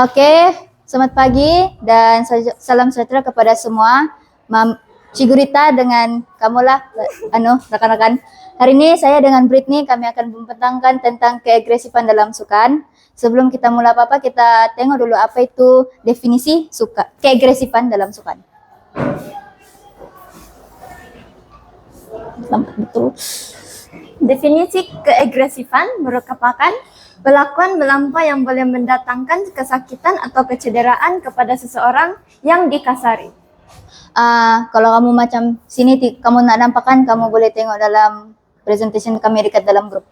Oke, selamat pagi dan salam sejahtera kepada semua. Cigurita dengan kamulah, rekan-rekan. Hari ini saya dengan Britney kami akan membentangkan tentang keagresifan dalam sukan. Sebelum kita mulai apa-apa, kita tengok dulu apa itu definisi keagresifan dalam sukan. Betul. Definisi keagresifan merupakan perlakuan melampau yang boleh mendatangkan kesakitan atau kecederaan kepada seseorang yang dikasari. Kalau kamu macam sini, kamu nak nampakkan, kamu boleh tengok dalam presentation kami dekat dalam grup.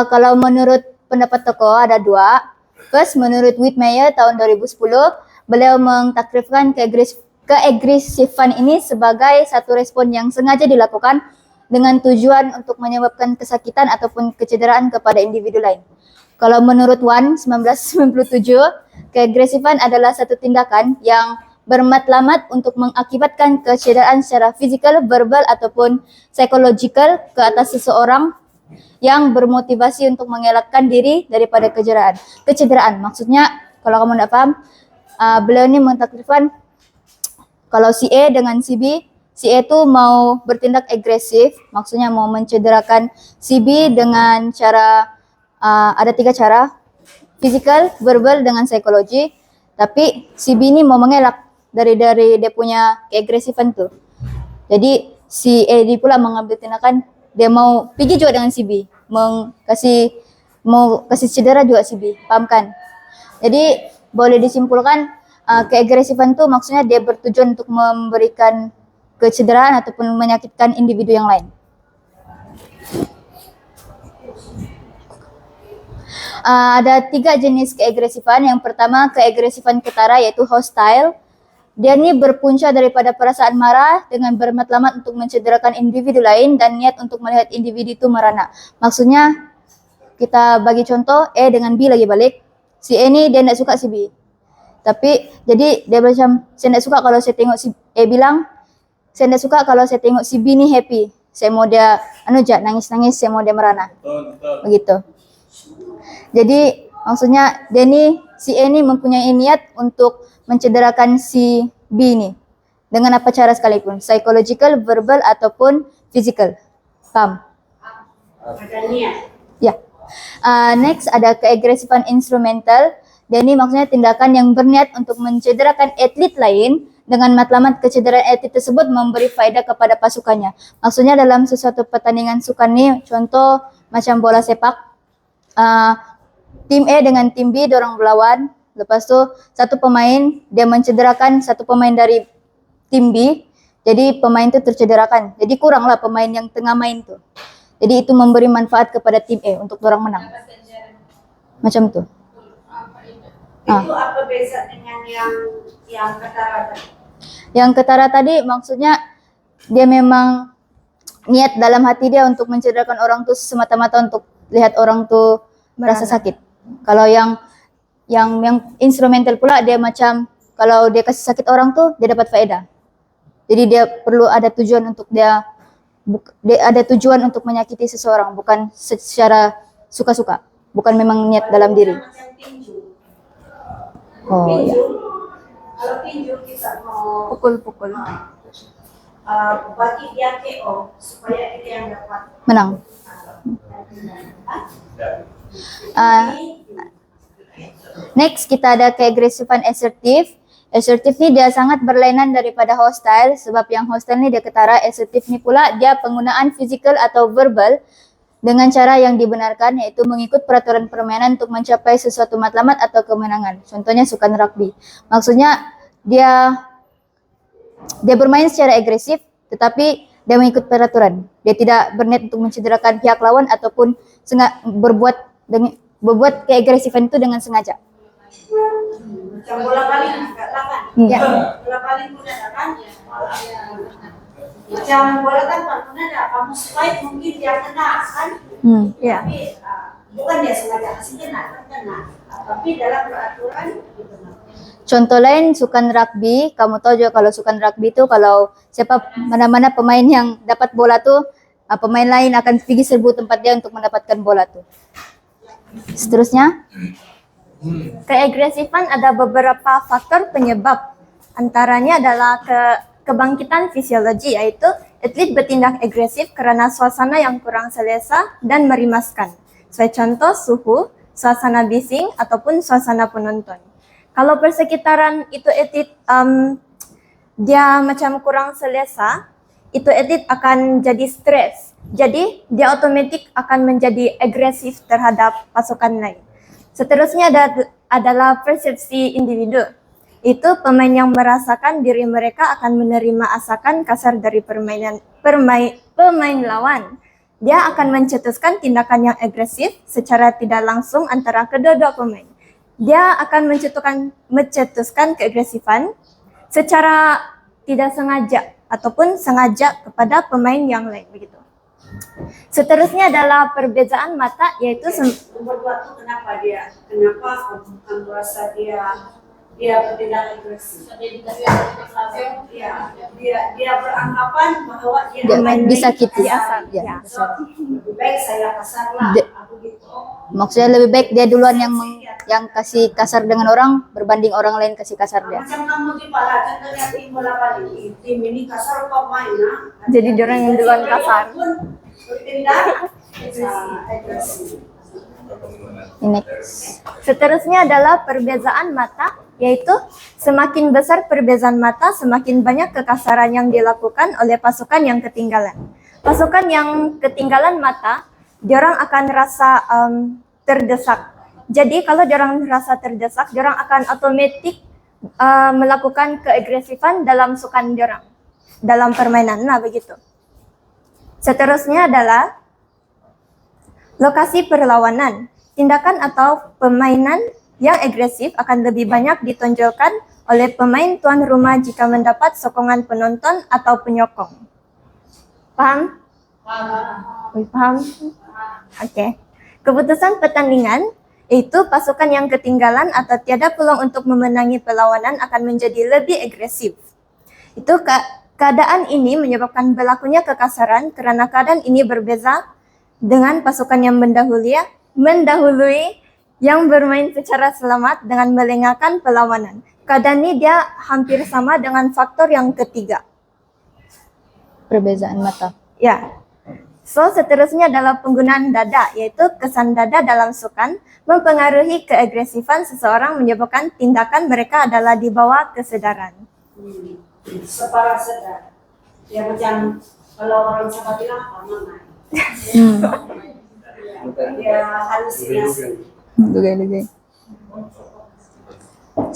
Kalau menurut pendapat tokoh ada dua. First, menurut Whitmire tahun 2010, beliau mentakrifkan keagresifan ini sebagai satu respon yang sengaja dilakukan dengan tujuan untuk menyebabkan kesakitan ataupun kecederaan kepada individu lain. Kalau menurut Wan 1997, keagresifan adalah satu tindakan yang bermatlamat untuk mengakibatkan kecederaan secara fisikal, verbal ataupun psikologikal ke atas seseorang yang bermotivasi untuk mengelakkan diri daripada kecederaan. Maksudnya, kalau kamu tidak paham, beliau ini mentakrifkan kalau si A dengan si B, si A itu mau bertindak agresif, maksudnya mau mencederakan si B dengan cara, ada 3 cara, physical, verbal, dengan psikologi. Tapi si B ini mau mengelak dari dia punya keagresifan tuh. Jadi si A ini pula mengambil tindakan, dia mau pergi juga dengan si B, mau kasih cedera juga si B, paham kan? Jadi boleh disimpulkan keagresifan itu maksudnya dia bertujuan untuk memberikan kecederaan ataupun menyakitkan individu yang lain. Ada 3 jenis keagresifan. Yang pertama, keagresifan ketara, yaitu hostile. Dia ini berpunca daripada perasaan marah dengan bermatlamat untuk mencederakan individu lain dan niat untuk melihat individu itu merana. Maksudnya, kita bagi contoh, A dengan B lagi balik. Si A ini dia tidak suka si B. Tapi, jadi dia macam, saya tidak suka kalau saya tengok si A bilang, saya tidak suka kalau saya tengok si B ni happy. Saya mau dia nangis-nangis, saya mau dia merana. Begitu. Jadi maksudnya si A ni mempunyai niat untuk mencederakan si B ni dengan apa cara sekalipun, psychological, verbal ataupun physical. Paham? Ya. Next ada keagresifan instrumental. Dan ini maksudnya tindakan yang berniat untuk mencederakan atlet lain dengan matlamat kecederaan atlet tersebut memberi faedah kepada pasukannya. Maksudnya dalam sesuatu pertandingan sukan ni, contoh macam bola sepak, tim A dengan tim B dorang berlawan, lepas tu satu pemain dia mencederakan satu pemain dari tim B, jadi pemain tu tercederakan. Jadi kuranglah pemain yang tengah main tu. Jadi itu memberi manfaat kepada tim A untuk dorang menang. Macam tu. Itu apa beza dengan yang ketara tadi? Yang ketara tadi maksudnya dia memang niat dalam hati dia untuk mencederakan orang tu semata-mata untuk lihat orang tu merasa sakit. Kalau yang instrumental pula dia macam kalau dia kasih sakit orang tu dia dapat faedah. Jadi dia perlu ada tujuan untuk dia ada tujuan untuk menyakiti seseorang, bukan secara suka-suka, bukan memang niat dalam diri. Oh ya. Kalau tinju kita mau Pukul-pukul. bagi dia KO supaya kita yang dapat Menang. Next kita ada keagresifan asertif. Asertif ni dia sangat berlainan daripada hostile, sebab yang hostile ni dia ketara. Asertif ni pula dia penggunaan physical atau verbal dengan cara yang dibenarkan, yaitu mengikut peraturan permainan untuk mencapai sesuatu matlamat atau kemenangan. Contohnya sukan rugby. Maksudnya dia bermain secara agresif, tetapi dia mengikut peraturan. Dia tidak berniat untuk mencederakan pihak lawan ataupun berbuat keagresifan itu dengan sengaja. macam bola baling kat tangan. Ya. Bola baling pun ada kan? Macam bola tampar pun ada. Kamu swipe mungkin dia kena kan? Ya. Tapi bukan dia sengaja kasih kena. Tapi dalam peraturan gitu. Contoh lain sukan rugby, kamu tahu juga kalau sukan rugby itu kalau siapa mana-mana pemain yang dapat bola tuh, pemain lain akan pergi serbu tempat dia untuk mendapatkan bola tuh. Seterusnya, Keagresifan ada beberapa faktor penyebab. Antaranya adalah kebangkitan fisiologi, yaitu atlet bertindak agresif karena suasana yang kurang selesa dan merimaskan. Sebagai contoh, suhu, suasana bising, ataupun suasana penonton. Kalau persekitaran itu atlet dia macam kurang selesa, itu atlet akan jadi stres. Jadi, dia otomatis akan menjadi agresif terhadap pasukan lain. Seterusnya adalah persepsi individu. Itu pemain yang merasakan diri mereka akan menerima asakan kasar dari pemain lawan. Dia akan mencetuskan tindakan yang agresif secara tidak langsung antara kedua-dua pemain. Dia akan mencetuskan keagresifan secara tidak sengaja ataupun sengaja kepada pemain yang lain begitu. Seterusnya adalah perbezaan mata, yaitu Nomor 2 tuh kenapa bukan merasa dia bertindak agresif? Iya, dia beranggapan bahwa dia dia disakiti. Biasa. Ya. So, lebih baik saya kasar lah, aku gitu. Maksudnya lebih baik dia duluan yang kasih kasar dengan orang berbanding orang lain kasih kasar dia. Macam kamu di Palacan dengan tim bola bali, tim ini kasar kok main, nah. Jadi orang yang duluan kasar. Bertindak agresif. Next. Seterusnya adalah perbezaan mata, yaitu semakin besar perbezaan mata, semakin banyak kekasaran yang dilakukan oleh pasukan yang ketinggalan. Pasukan yang ketinggalan mata, diorang akan rasa terdesak. Jadi kalau diorang rasa terdesak, diorang akan otomatis melakukan keagresifan dalam sukan diorang, dalam permainan. Nah, begitu. Seterusnya adalah lokasi perlawanan. Tindakan atau permainan yang agresif akan lebih banyak ditonjolkan oleh pemain tuan rumah jika mendapat sokongan penonton atau penyokong. Paham? Paham? Oke. Keputusan pertandingan, yaitu pasukan yang ketinggalan atau tiada peluang untuk memenangi perlawanan akan menjadi lebih agresif. Itu keadaan ini menyebabkan berlakunya kekasaran karena keadaan ini berbeza dengan pasukan yang mendahului yang bermain secara selamat dengan melengahkan perlawanan. Keadaan ini dia hampir sama dengan faktor yang ketiga. Perbezaan mata. Ya. So, seterusnya adalah penggunaan dada, yaitu kesan dada dalam sukan mempengaruhi keagresifan seseorang menyebabkan tindakan mereka adalah di bawah kesedaran. Separah sedar. Ya macam kalau orang Sabah bilang apa mama. Dia halusinasi. Dugai.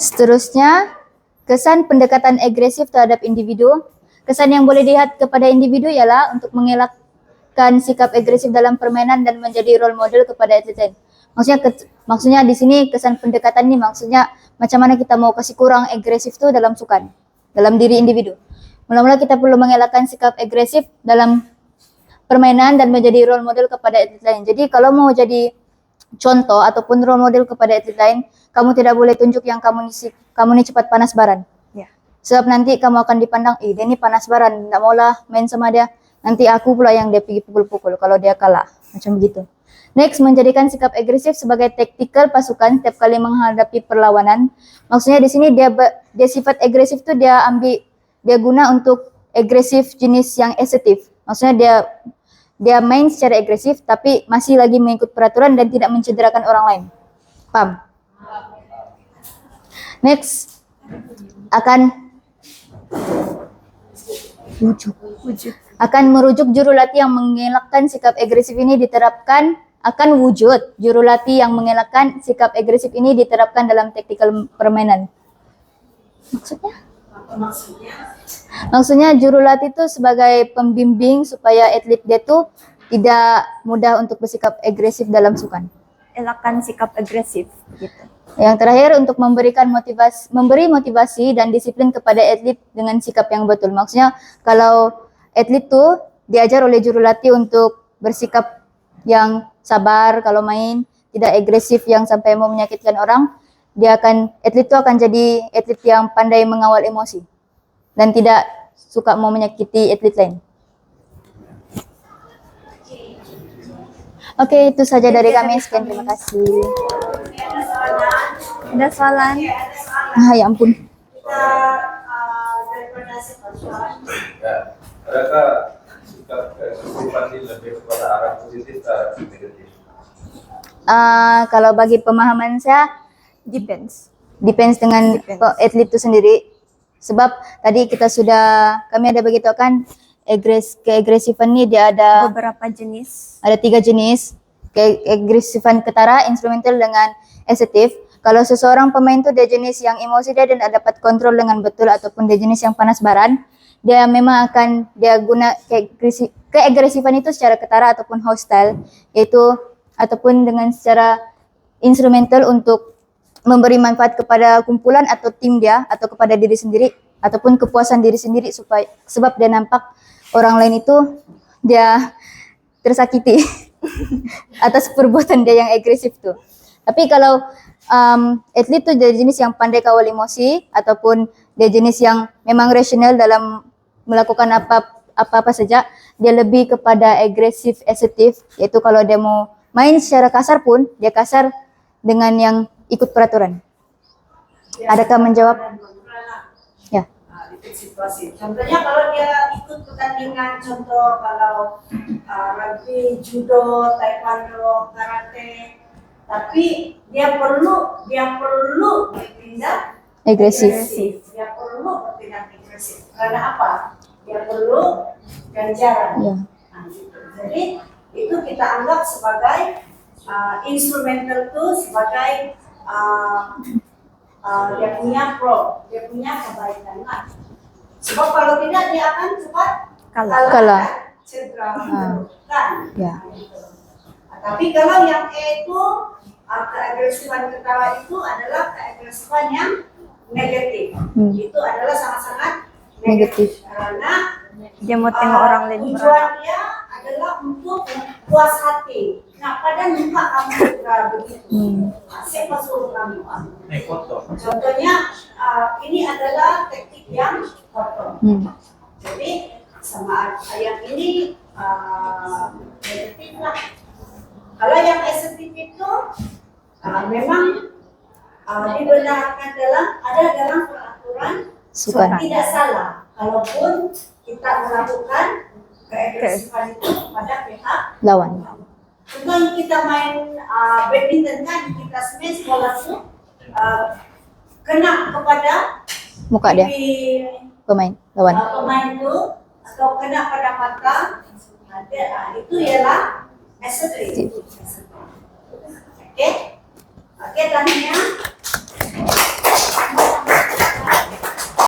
Seterusnya, kesan pendekatan agresif terhadap individu. Kesan yang boleh dilihat kepada individu ialah untuk mengelakkan sikap agresif dalam permainan dan menjadi role model kepada atlet lain. Maksudnya di sini kesan pendekatan ini maksudnya macam mana kita mau kasih kurang agresif tuh dalam sukan, dalam diri individu. Mula-mula kita perlu mengelakkan sikap agresif dalam permainan dan menjadi role model kepada atlet lain. Jadi kalau mau jadi contoh ataupun role model kepada atlet lain, kamu tidak boleh tunjuk yang kamu ini cepat panas baran. Ya. Sebab nanti kamu akan dipandang, dia ini panas baran, tidak maulah main sama dia. Nanti aku pula yang dia pergi pukul-pukul kalau dia kalah. Macam begitu. Next, menjadikan sikap agresif sebagai taktikal pasukan setiap kali menghadapi perlawanan. Maksudnya di sini dia sifat agresif itu dia guna untuk agresif jenis yang asertif. Maksudnya dia main secara agresif tapi masih lagi mengikut peraturan dan tidak mencederakan orang lain. Paham? Next, akan merujuk juru latih yang mengelakkan sikap agresif ini diterapkan dalam taktikal permainan. Maksudnya juru latih itu sebagai pembimbing supaya atlet dia tuh tidak mudah untuk bersikap agresif dalam sukan. Elakkan sikap agresif gitu. Yang terakhir untuk memberi motivasi dan disiplin kepada atlet dengan sikap yang betul. Maksudnya kalau atlet tuh diajar oleh juru latih untuk bersikap yang sabar kalau main, tidak agresif yang sampai mau menyakitkan orang, atlet itu akan jadi atlet yang pandai mengawal emosi dan tidak suka mau menyakiti atlet lain. Oke, itu saja dari kami. Sekian, terima kasih. Ada soalan? Ya ampun. Kita daripada soalan. Ya, adakah sikap keagresifan ini lebih kepada arah positif atau arah negatif? Kalau bagi pemahaman saya, Depends. depends dengan atlet itu sendiri. Sebab tadi kami ada beritahu kan, keagresifan ini dia ada Beberapa jenis. 3 jenis. Keagresifan ketara, instrumental dengan asertif. Kalau seseorang pemain itu dia jenis yang emosi dia dan dapat kontrol dengan betul, ataupun dia jenis yang panas baran, dia memang akan dia guna keagresifan itu secara ketara ataupun hostile, yaitu ataupun dengan secara instrumental untuk memberi manfaat kepada kumpulan atau tim dia, atau kepada diri sendiri, ataupun kepuasan diri sendiri, sebab dia nampak orang lain itu dia tersakiti atas perbuatan dia yang agresif tuh. Tapi kalau atlet tuh dari jenis yang pandai kawal emosi, ataupun dia jenis yang memang rasional dalam melakukan apa saja, dia lebih kepada agresif asertif, yaitu kalau dia mau main secara kasar pun dia kasar dengan yang ikut peraturan. Adakah menjawab? Ya. Ikut situasi. Contohnya kalau dia ikut pertandingan, contoh kalau rugby, judo, taekwondo, karate, tapi dia perlu bertindak Agresif. Dia perlu bertindak agresif. Karena apa? Dia perlu ganjaran. Ya. Nah, gitu. Jadi itu kita anggap sebagai instrumental itu sebagai dia punya dia punya kebaikan. Sebab kalau tidak dia akan cepat Kalah. cedera, terluka. Ya. Nah, gitu. Tapi kalau yang E itu keagresifan ketara itu adalah keagresifan yang negatif. Itu adalah sangat-sangat negatif. Karena Dia mau tengok orang lain tujuan beranak. dia adalah untuk puas hati. Nah, pada muka kamu juga begitu. Siapa suruh kamu? Contohnya, ini adalah teknik yang kotor. Jadi sama yang ini negatif lah. Kalau yang asertif itu memang dibenarkan dalam peraturan Sukan. tidak salah. Kalaupun kita melakukan keagresifan itu pada pihak Lawan. contoh kita main badminton kan, kita smash bola itu kena kepada Muka dia, pipi pemain lawan. pemain itu atau kena pada mata, itu ialah asertif. Oke, tadinya